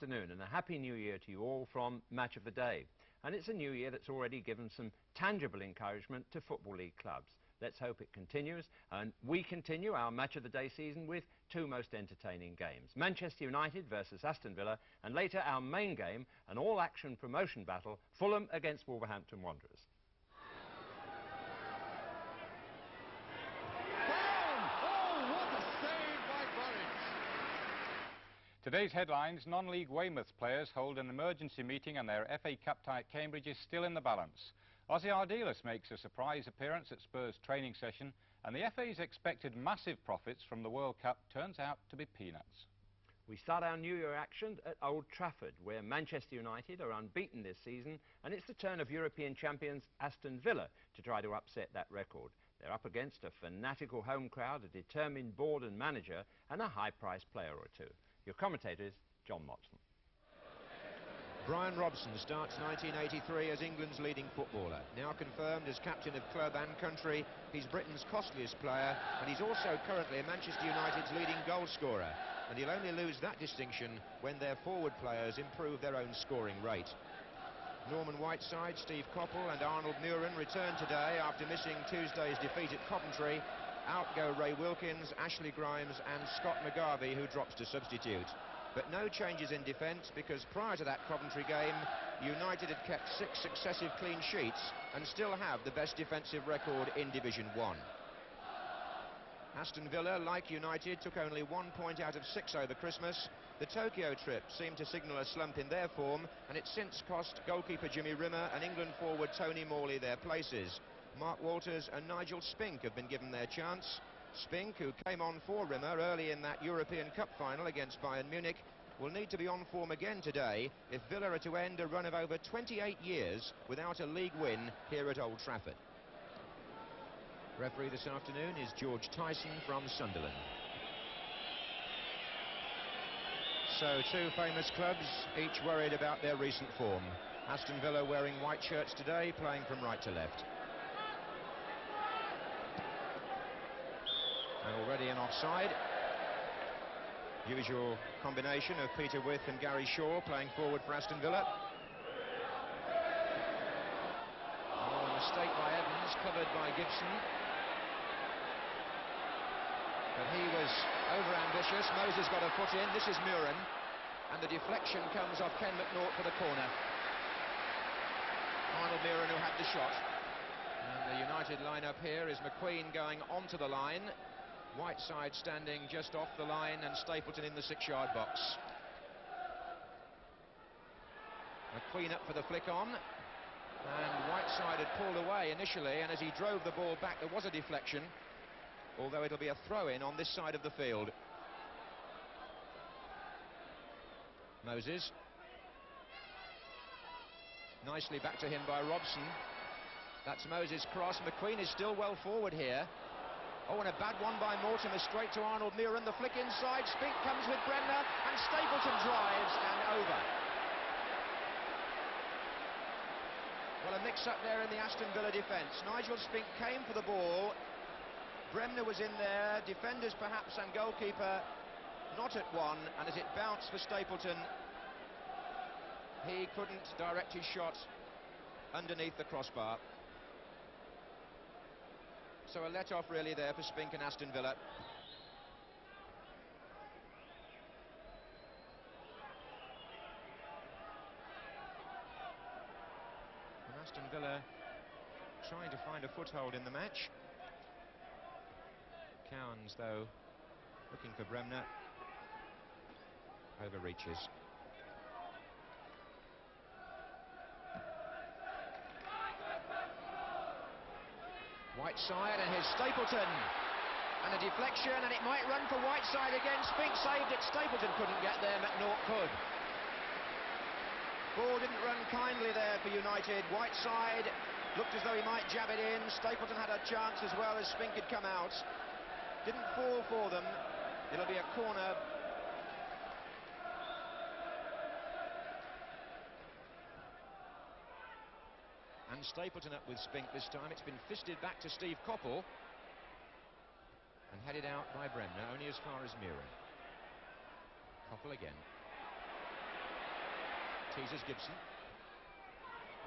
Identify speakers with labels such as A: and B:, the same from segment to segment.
A: afternoon and a happy new year to you all from Match of the Day. And it's a new year that's already given some tangible encouragement to Football League clubs. Let's hope it continues, and we continue our Match of the Day season with two most entertaining games. Manchester United versus Aston Villa, and later our main game, an all-action promotion battle, Fulham against Wolverhampton Wanderers.
B: Today's headlines: non-league Weymouth players hold an emergency meeting and their FA Cup tie at Cambridge is still in the balance. Ozzy Ardiles makes a surprise appearance at Spurs' training session, and the FA's expected massive profits from the World Cup turns out to be peanuts.
A: We start our New Year action at Old Trafford, where Manchester United are unbeaten this season, and it's the turn of European champions Aston Villa to try to upset that record. They're up against a fanatical home crowd, a determined board and manager, and a high-priced player or two. Your commentator is John Motson.
C: Brian Robson starts 1983 as England's leading footballer. Now confirmed as captain of club and country, he's Britain's costliest player, and he's also currently Manchester United's leading goal scorer. And he'll only lose that distinction when their forward players improve their own scoring rate. Norman Whiteside, Steve Coppell and Arnold Muren return today after missing Tuesday's defeat at Coventry. Out go Ray Wilkins, Ashley Grimes and Scott McGarvey, who drops to substitute. But no changes in defence, because prior to that Coventry game, United had kept 6 successive clean sheets and still have the best defensive record in Division 1. Aston Villa, like United, took only 1 point out of 6 over Christmas. The Tokyo trip seemed to signal a slump in their form, and it's since cost goalkeeper Jimmy Rimmer and England forward Tony Morley their places. Mark Walters and Nigel Spink have been given their chance. Spink, who came on for Rimmer early in that European Cup final against Bayern Munich, will need to be on form again today if Villa are to end a run of over 28 years without a league win here at Old Trafford. Referee this afternoon is George Tyson from Sunderland. So two famous clubs, each worried about their recent form. Aston Villa wearing white shirts today, playing from right to left. Already an offside. Usual combination of Peter With and Gary Shaw playing forward for Aston Villa. Oh, a mistake by Evans, covered by Gibson. But he was over-ambitious. Moses got a foot in. This is Muren. And the deflection comes off Ken McNaught for the corner. Arnold Muren, who had the shot. And the United line-up here is McQueen going onto the line. Whiteside standing just off the line and Stapleton in the 6-yard box. McQueen up for the flick on, and Whiteside had pulled away initially, and as he drove the ball back there was a deflection, although it'll be a throw-in on this side of the field. Moses. Nicely back to him by Robson. That's Moses' cross. McQueen is still well forward here. Oh, and a bad one by Mortimer, straight to Arnold Muren. The flick inside, Spink comes with Bremner, and Stapleton drives and over. Well, a mix-up there in the Aston Villa defence. Nigel Spink came for the ball. Bremner was in there, defenders perhaps and goalkeeper not at one, and as it bounced for Stapleton, he couldn't direct his shot underneath the crossbar. So a let-off really there for Spink and Aston Villa. And Aston Villa trying to find a foothold in the match. Cowans, though, looking for Bremner. Overreaches. Whiteside, and here's Stapleton, and a deflection, and it might run for Whiteside again. Spink saved it, Stapleton couldn't get there, McNaught could. Ball didn't run kindly there for United. Whiteside looked as though he might jab it in. Stapleton had a chance as well as Spink had come out. Didn't fall for them. It'll be a corner. And Stapleton up with Spink this time. It's been fisted back to Steve Coppell and headed out by Bremner, only as far as Muren. Coppell again. Teases Gibson.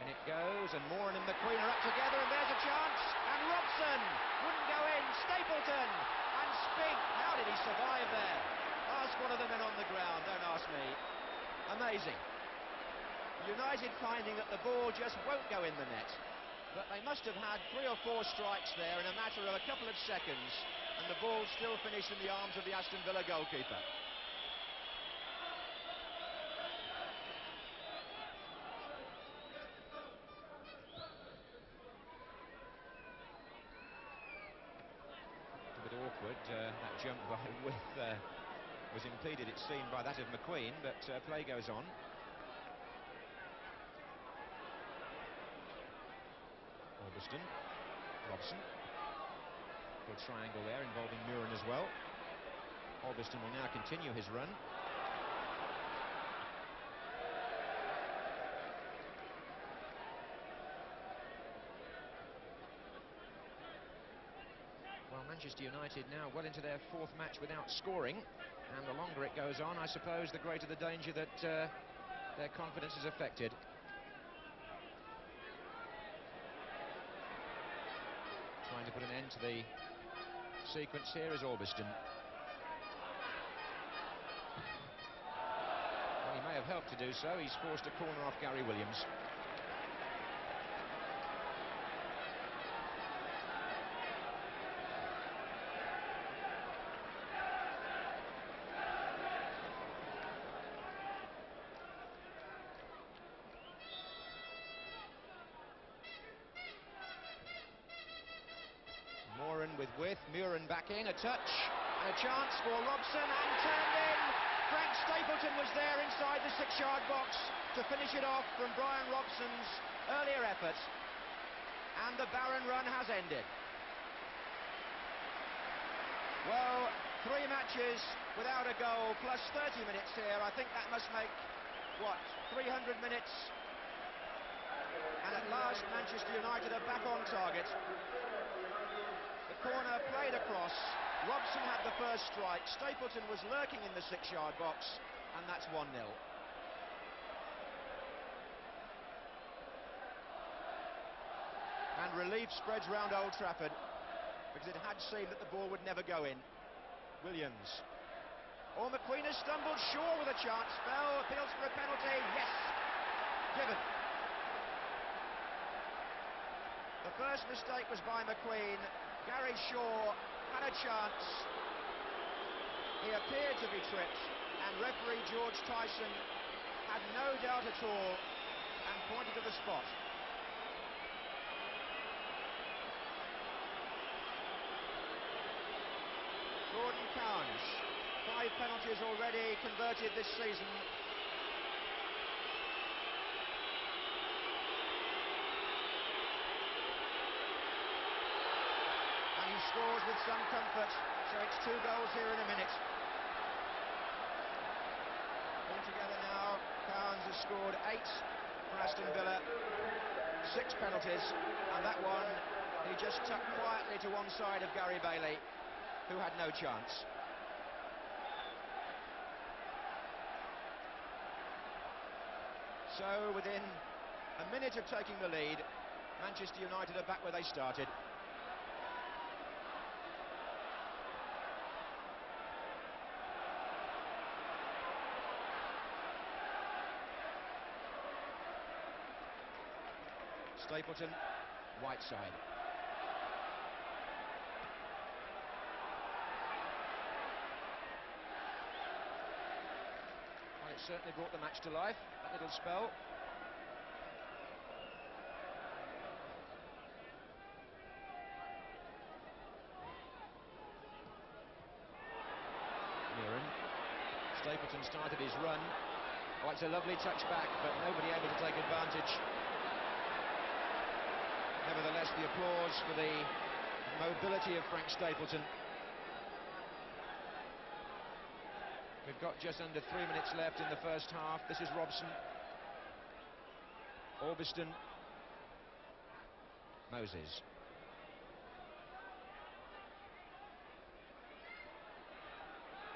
C: And it goes, and Moran and McQueen are up together, and there's a chance, and Robson wouldn't go in, Stapleton, and Spink. How did he survive there? Ask one of the men on the ground, don't ask me. Amazing. United finding that the ball just won't go in the net, but they must have had 3 or 4 strikes there in a matter of a couple of seconds, and the ball still finished in the arms of the Aston Villa goalkeeper. A bit awkward, that jump by With was impeded, it seemed, by that of McQueen, but play goes on. Orbiston, Robson, good triangle there involving Muren as well. Orbiston will now continue his run. Well, Manchester United now well into their 4th match without scoring, and the longer it goes on, I suppose, the greater the danger that their confidence is affected. Trying to put an end to the sequence here is Orbiston. Well, he may have helped to do so. He's forced a corner off Gary Williams. Moran with Muren backing, a touch, and a chance for Robson, and turned in. Frank Stapleton was there inside the 6-yard box to finish it off from Brian Robson's earlier effort, and the barren run has ended. Well, 3 matches without a goal, plus 30 minutes here. I think that must make, what, 300 minutes? And at last, Manchester United are back on target. Corner played across. Robson had the first strike. Stapleton was lurking in the 6-yard box, and that's 1-0. And relief spreads round Old Trafford, because it had seemed that the ball would never go in. Williams. Oh, McQueen has stumbled. Shaw with a chance. Fell, appeals for a penalty. Yes! Given. The first mistake was by McQueen. Gary Shaw had a chance. He appeared to be tripped, and referee George Tyson had no doubt at all and pointed to the spot. Gordon Cowans, 5 penalties already converted this season. Scores with some comfort, so it's 2 goals here in a minute. Altogether now, Cowans has scored 8 for Aston Villa, 6 penalties, and that one he just tucked quietly to one side of Gary Bailey, who had no chance. So within a minute of taking the lead, Manchester United are back where they started. Stapleton, Whiteside. Well, it certainly brought the match to life, that little spell. Muren. Stapleton started his run. Oh, it's a lovely touch back, but nobody able to take advantage. Nevertheless, the applause for the mobility of Frank Stapleton. We've got just under 3 minutes left in the first half. This is Robson. Orbiston. Moses.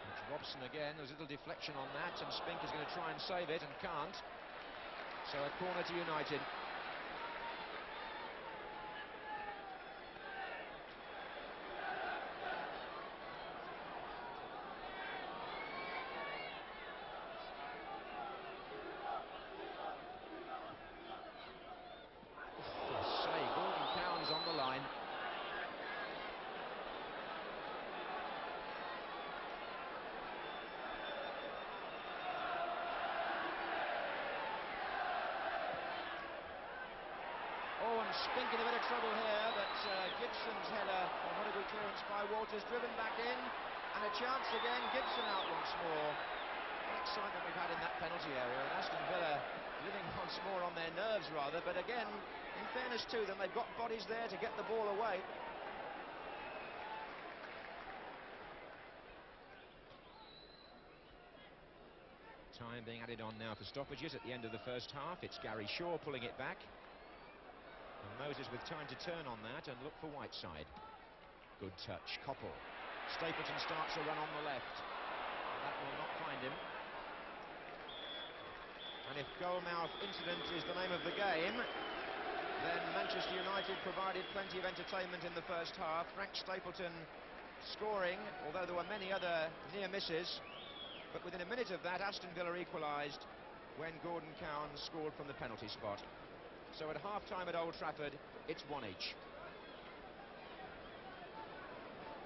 C: It's Robson again. There's a little deflection on that, and Spink is going to try and save it and can't. So a corner to United. Gordon Cowan's on the line. Oh, and Spink in a bit of trouble here, but Gibson's header, or what a good clearance by Walters, driven back in, and a chance again. Gibson out once more. What excitement we've had in that penalty area, and Aston Villa living once more on their nerves rather, but again, in fairness to them, they've got bodies there to get the ball away. Time being added on now for stoppages at the end of the first half. It's Gary Shaw pulling it back. And Moses with time to turn on that and look for Whiteside. Good touch, Coppell. Stapleton starts a run on the left. That will not find him. And if goalmouth incident is the name of the game, then Manchester United provided plenty of entertainment in the first half. Frank Stapleton scoring, although there were many other near misses. But within a minute of that, Aston Villa equalised when Gordon Cowan scored from the penalty spot. So at half-time at Old Trafford, it's 1 each.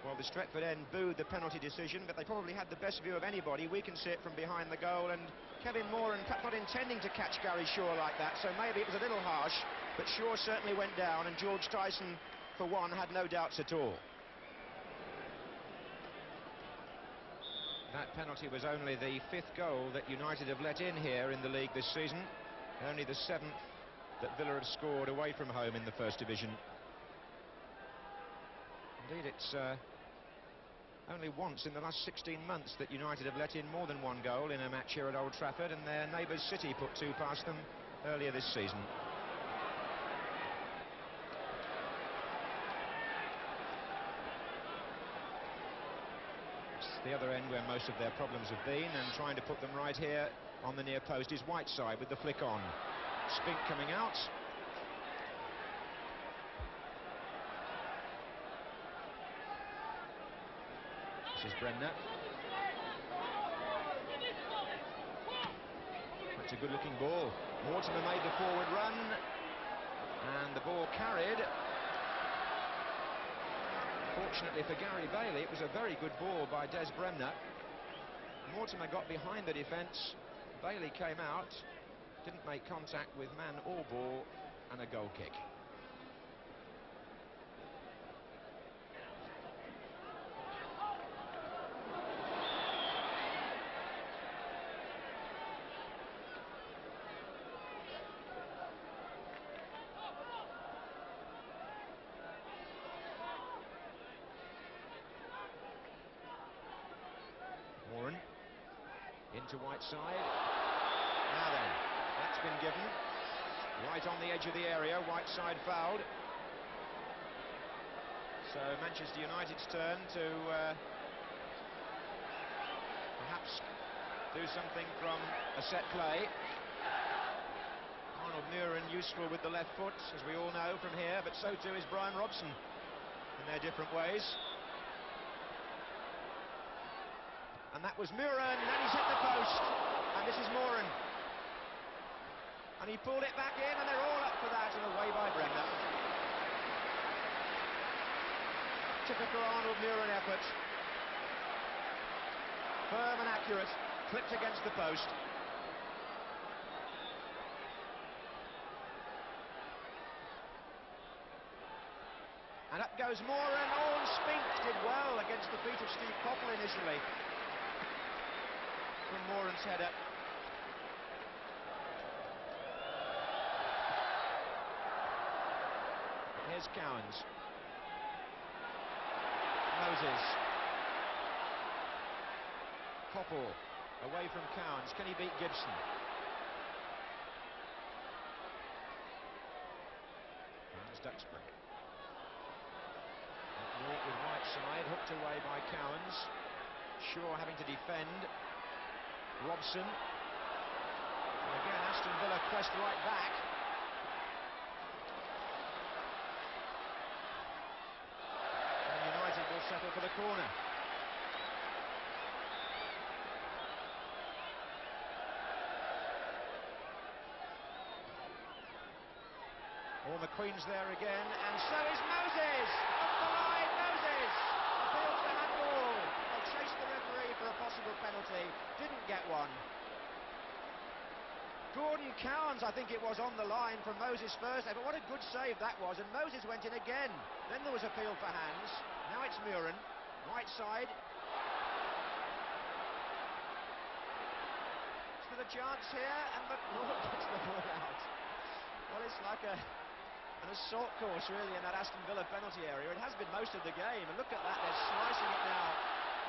C: Well, the Stretford end booed the penalty decision, but they probably had the best view of anybody. We can see it from behind the goal, and Kevin Moran perhaps not intending to catch Gary Shaw like that, so maybe it was a little harsh, but Shaw certainly went down, and George Tyson, for one, had no doubts at all. That penalty was only the 5th goal that United have let in here in the league this season, only the 7th that Villa have scored away from home in the First Division. Indeed, it's only once in the last 16 months that United have let in more than one goal in a match here at Old Trafford, and their neighbours City put 2 past them earlier this season. It's the other end where most of their problems have been, and trying to put them right here on the near post is Whiteside with the flick on. Spink coming out. This is Bremner. That's a good looking ball. Mortimer made the forward run, and the ball carried. Fortunately for Gary Bailey, it was a very good ball by Des Bremner. Mortimer got behind the defence. Bailey came out, didn't make contact with man or ball, and a goal kick. Moran into Whiteside. Now then, that's been given right on the edge of the area. Whiteside fouled. So Manchester United's turn to perhaps do something from a set play. Arnold Muren useful with the left foot, as we all know from here, but so too is Brian Robson in their different ways. And that was Muren, and he's hit the post, and this is Moran. And he pulled it back in, and they're all up for that, and away by Bremner. Typical Arnold Muren effort. Firm and accurate, clipped against the post. And up goes Moran. Oh, and Spink did well against the feet of Steve Coppell initially. From Moran's header. Here's Cowans. Moses. Coppell away from Cowans. Can he beat Gibson? That's Duxbury. North with Whiteside, hooked away by Cowans. Shaw having to defend. Robson. And again, Aston Villa Villa pressed right back. And United will settle for the corner. All McQueen's there again, and so is Moses! Off the line, Moses! Appeals to handball. They chased the referee for a possible penalty, didn't get one. Gordon Cowans, I think it was, on the line from Moses first, but what a good save that was, and Moses went in again. Then there was appeal for hands. Now it's Muren, right side. Still a chance here, and McNaught gets the ball out. Well, it's like an assault course, really, in that Aston Villa penalty area. It has been most of the game, and look at that, they're slicing it now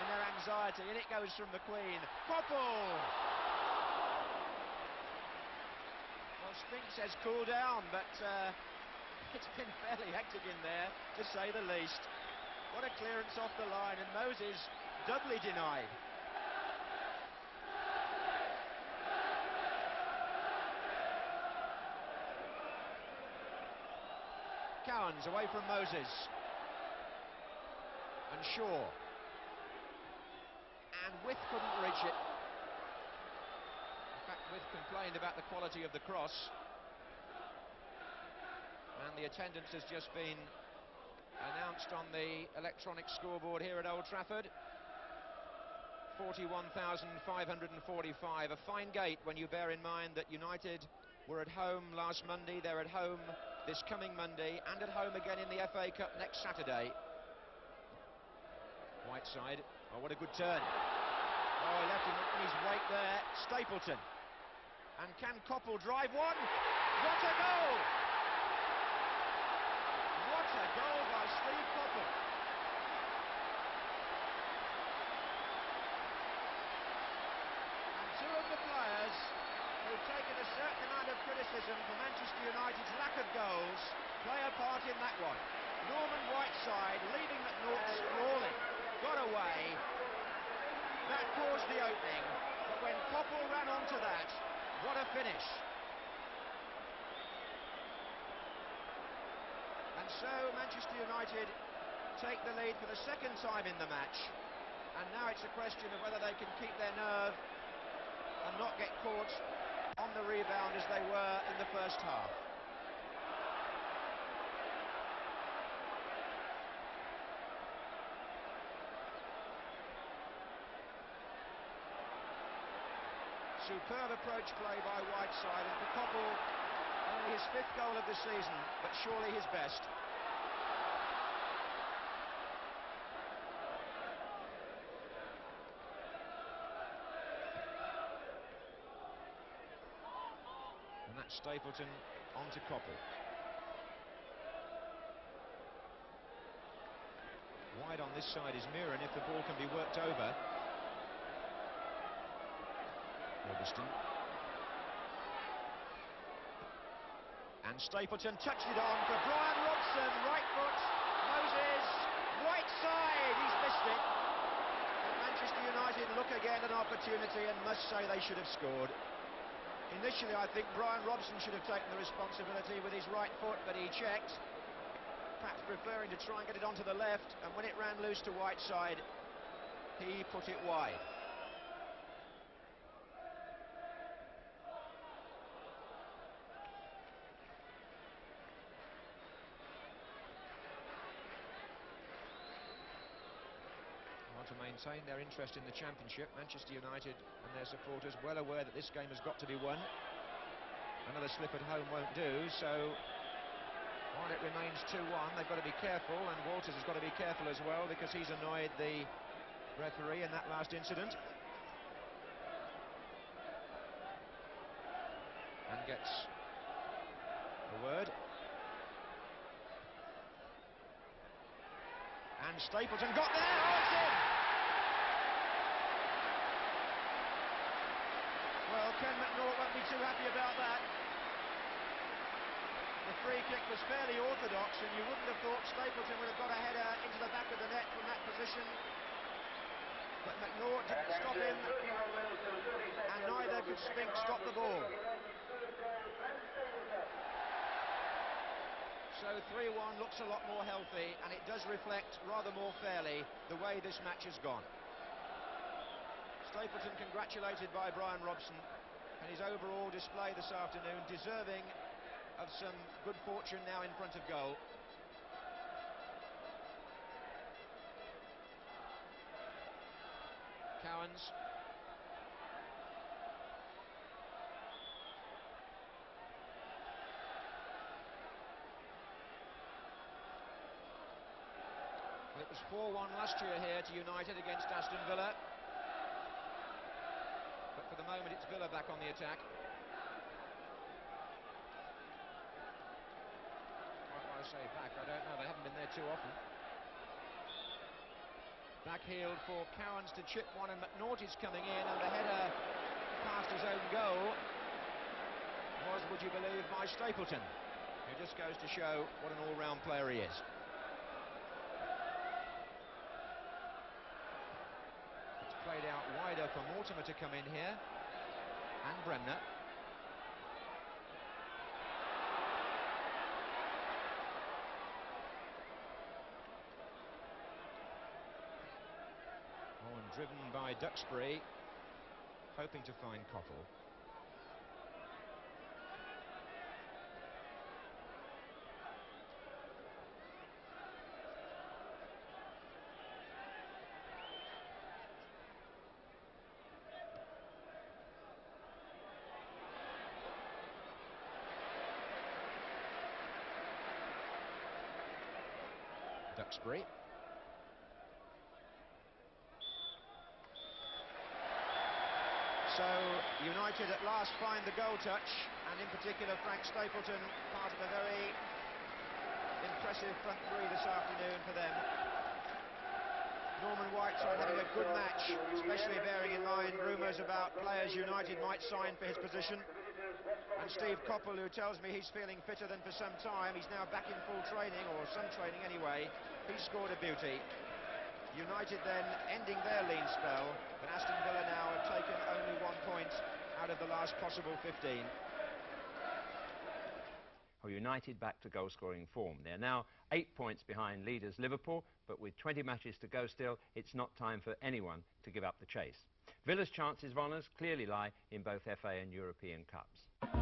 C: in their anxiety, and it goes from McQueen. Koppel! Well, Spinks says cool down, but it's been fairly hectic in there, to say the least. What a clearance off the line, and Moses doubly denied. Cowans away from Moses. And Shaw. And With couldn't reach it. In fact, With complained about the quality of the cross. And the attendance has just been announced on the electronic scoreboard here at Old Trafford. 41,545. A fine gate when you bear in mind that United were at home last Monday, they're at home this coming Monday, and at home again in the FA Cup next Saturday. Whiteside, oh, what a good turn. Oh, he left him in his wake there. Stapleton. And can Koppel drive one? What a goal! What a goal by Steve Koppel. And two of the players who've taken a certain amount of criticism for Manchester United's lack of goals play a part in that one. Norman Whiteside leaving McNaught sprawling, got away. That caused the opening, but when Koppel ran onto that, what a finish. And so Manchester United take the lead for the second time in the match, and now it's a question of whether they can keep their nerve and not get caught on the rebound as they were in the first half. Superb approach play by Whiteside, and for Koppel, only his 5th goal of the season, but surely his best. And that's Stapleton onto Koppel. Wide on this side is Muren if the ball can be worked over. Aston. And Stapleton touched it on for Brian Robson, right foot, Moses, Whiteside, he's missed it. And Manchester United look again at an opportunity and must say they should have scored. Initially I think Brian Robson should have taken the responsibility with his right foot, but he checked, perhaps preferring to try and get it onto the left, and when it ran loose to Whiteside, he put it wide. To maintain their interest in the Championship, Manchester United and their supporters well aware that this game has got to be won. Another slip at home won't do, so while it remains 2-1, they've got to be careful, and Walters has got to be careful as well, because he's annoyed the referee in that last incident. And gets a word. And Stapleton got there, oh, it's in! Well, Ken McNaught won't be too happy about that. The free kick was fairly orthodox, and you wouldn't have thought Stapleton would have got a header into the back of the net from that position. But McNaught didn't stop him, and neither could Spink stop the ball. So 3-1 looks a lot more healthy, and it does reflect rather more fairly the way this match has gone. Stapleton congratulated by Brian Robson, and his overall display this afternoon deserving of some good fortune now in front of goal. Cowans. Well, it was 4-1 last year here to United against Aston Villa. But for the moment it's Villa back on the attack. What do I say back? I don't know, they haven't been there too often. Backheeled for Cowans to chip one, and McNaughty's coming in, and the header past his own goal was, would you believe, by Stapleton, who just goes to show what an all-round player he is. It's played out wider for Mortimer to come in here, and Bremner. Driven by Duxbury, hoping to find Coffle. Duxbury. So United at last find the goal touch, and in particular Frank Stapleton, part of a very impressive front three this afternoon for them. Norman Whiteside having a good match, especially bearing in mind rumours about players United might sign for his position. And Steve Coppell, who tells me he's feeling fitter than for some time, he's now back in full training, or some training anyway. He scored a beauty. United then ending their lean spell, but Aston Villa now have taken only 1 point out of the last possible 15.
A: Well, United back to goal-scoring form. They're now 8 points behind leaders Liverpool, but with 20 matches to go still, it's not time for anyone to give up the chase. Villa's chances of honours clearly lie in both FA and European Cups.